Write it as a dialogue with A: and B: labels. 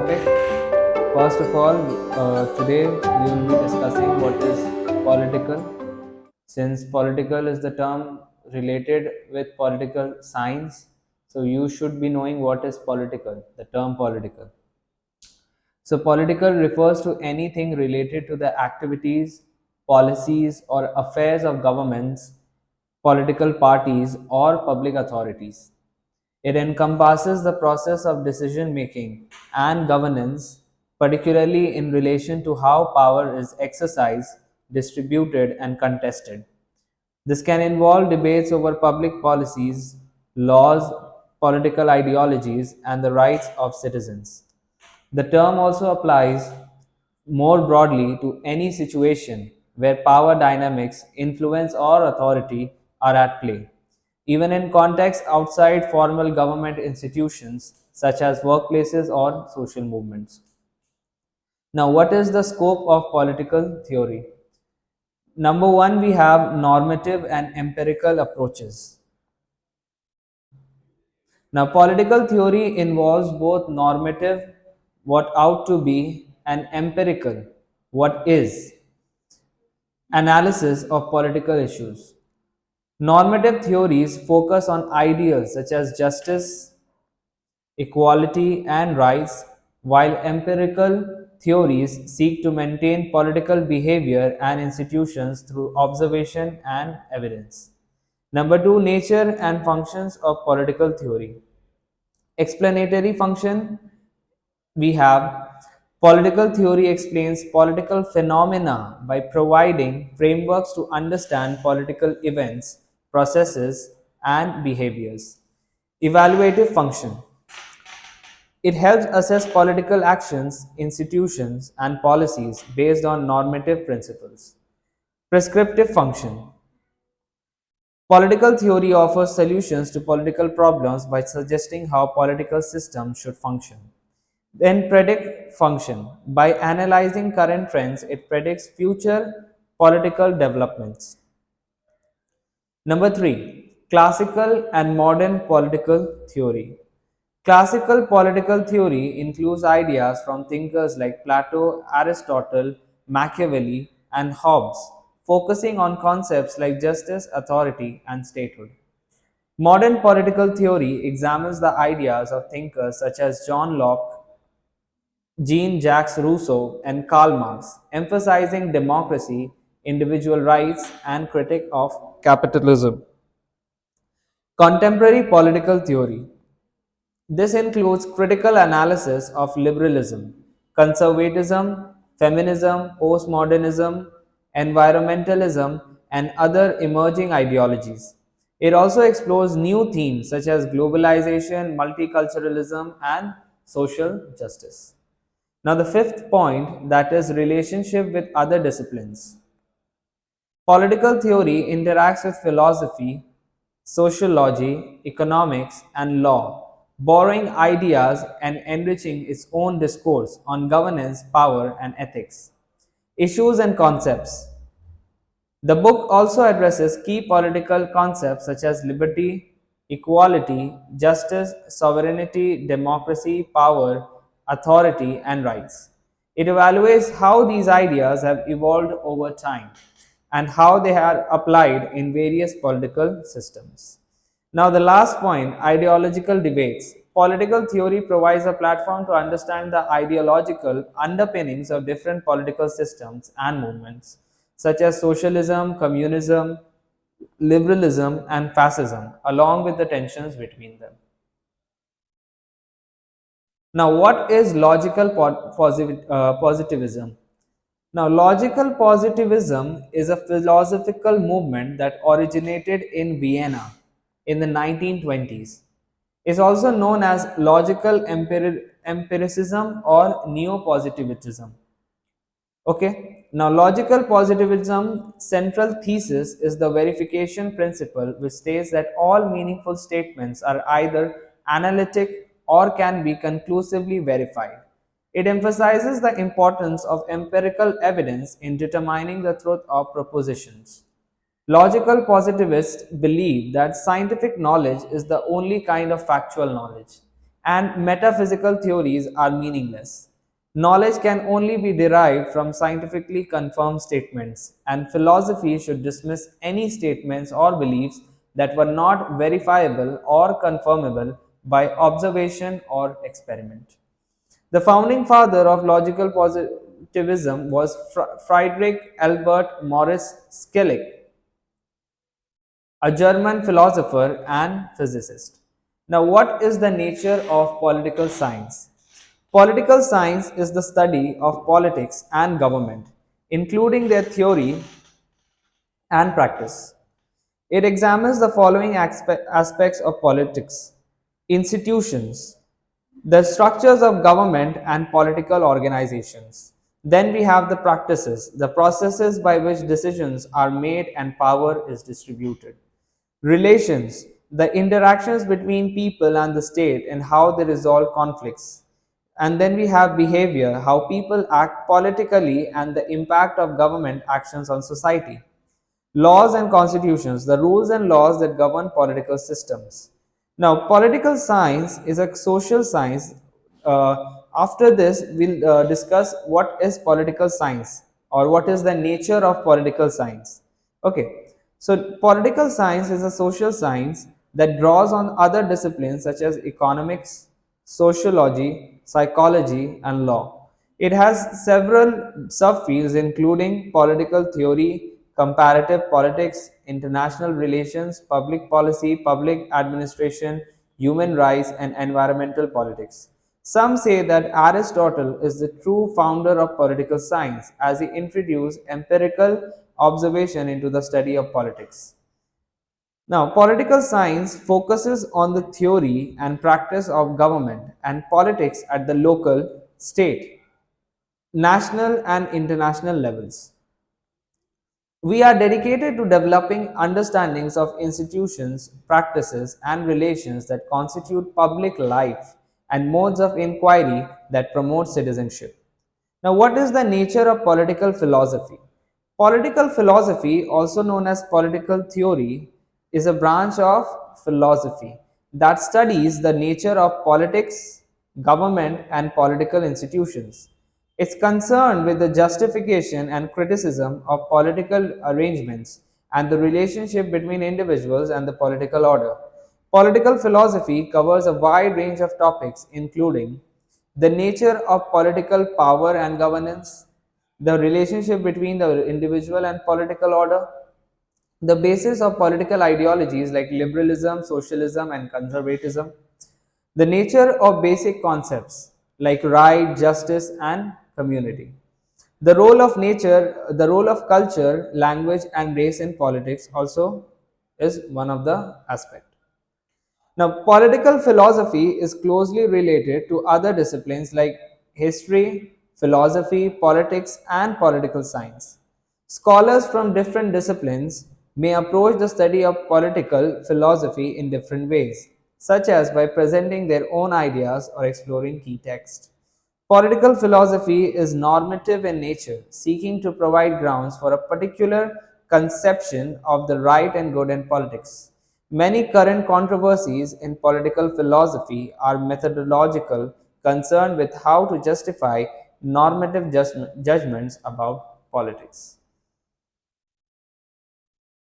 A: topic. First of all, today we will be discussing what is political. Since political is the term related with political science, so you should be knowing what is political, the term political. So, political refers to anything related to the activities, policies, or affairs of governments, political parties, or public authorities. It encompasses the process of decision making and governance, particularly in relation to how power is exercised, distributed, and contested. This can involve debates over public policies, laws, political ideologies, and the rights of citizens. The term also applies more broadly to any situation where power dynamics, influence, or authority are at play, even in contexts outside formal government institutions such as workplaces or social movements. Now, what is the scope of political theory? Number one, we have normative and empirical approaches. Now, political theory involves both normative, what ought to be, and empirical, what is, analysis of political issues. Normative theories focus on ideals such as justice, equality, and rights, while empirical theories seek to maintain political behavior and institutions through observation and evidence. Number two, nature and functions of political theory. Explanatory function, we have political theory explains political phenomena by providing frameworks to understand political events, processes, and behaviors. Evaluative function, it helps assess political actions, institutions, and policies based on normative principles. Prescriptive function, political theory offers solutions to political problems by suggesting how political systems should function. Then predict function. By analyzing current trends, it predicts future political developments. Number three, classical and modern political theory. Classical political theory includes ideas from thinkers like Plato, Aristotle, Machiavelli, and Hobbes, focusing on concepts like justice, authority, and statehood. Modern political theory examines the ideas of thinkers such as John Locke, Jean-Jacques Rousseau, and Karl Marx, emphasizing democracy, individual rights, and critique of capitalism. Contemporary political theory. This includes critical analysis of liberalism, conservatism, feminism, postmodernism, environmentalism, and other emerging ideologies. It also explores new themes such as globalization, multiculturalism, and social justice. Now, the fifth point, that is relationship with other disciplines. Political theory interacts with philosophy, sociology, economics, and law, borrowing ideas and enriching its own discourse on governance, power, and ethics. Issues and concepts. The book also addresses key political concepts such as liberty, equality, justice, sovereignty, democracy, power, authority, and rights. It evaluates how these ideas have evolved over time and how they are applied in various political systems. Now, the last point, ideological debates. Political theory provides a platform to understand the ideological underpinnings of different political systems and movements, such as socialism, communism, liberalism, and fascism, along with the tensions between them. Now, what is logical positivism? Now, logical positivism is a philosophical movement that originated in Vienna in the 1920s. It's also known as logical empiricism or neo-positivism. Okay, now logical positivism central thesis is the verification principle, which states that all meaningful statements are either analytic or can be conclusively verified. It emphasizes the importance of empirical evidence in determining the truth of propositions. Logical positivists believe that scientific knowledge is the only kind of factual knowledge. and metaphysical theories are meaningless. Knowledge can only be derived from scientifically confirmed statements, and philosophy should dismiss any statements or beliefs that were not verifiable or confirmable by observation or experiment. The founding father of logical positivism was Friedrich Albert Morris Schlick, a German philosopher and physicist. Now, what is the nature of political science? Political science is the study of politics and government, including their theory and practice. It examines the following aspects of politics: institutions, the structures of government and political organizations. Then we have the practices, the processes by which decisions are made and power is distributed. Relations, the interactions between people and the state and how they resolve conflicts. And then we have behavior, how people act politically and the impact of government actions on society. Laws and constitutions, the rules and laws that govern political systems. Now, political science is a social science. After this, we'll discuss what is political science or what is the nature of political science. Okay, so political science is a social science that draws on other disciplines such as economics, sociology, psychology, and law. It has several subfields including political theory, comparative politics, international relations, public policy, public administration, human rights, and environmental politics. Some say that Aristotle is the true founder of political science as he introduced empirical observation into the study of politics. Now, political science focuses on the theory and practice of government and politics at the local, state, national, and international levels. We are dedicated to developing understandings of institutions, practices, and relations that constitute public life and modes of inquiry that promote citizenship. Now, what is the nature of political philosophy? Political philosophy, also known as political theory, is a branch of philosophy that studies the nature of politics, government, and political institutions. It's concerned with the justification and criticism of political arrangements and the relationship between individuals and the political order. Political philosophy covers a wide range of topics, including the nature of political power and governance, the relationship between the individual and political order, the basis of political ideologies like liberalism, socialism, and conservatism, the nature of basic concepts like right, justice, and community. The role of culture, language, and race in politics also is one of the aspects. Now, political philosophy is closely related to other disciplines like history, philosophy, politics, and political science. Scholars from different disciplines may approach the study of political philosophy in different ways, such as by presenting their own ideas or exploring key texts. Political philosophy is normative in nature, seeking to provide grounds for a particular conception of the right and good in politics. Many current controversies in political philosophy are methodological, concerned with how to justify normative judgments about politics.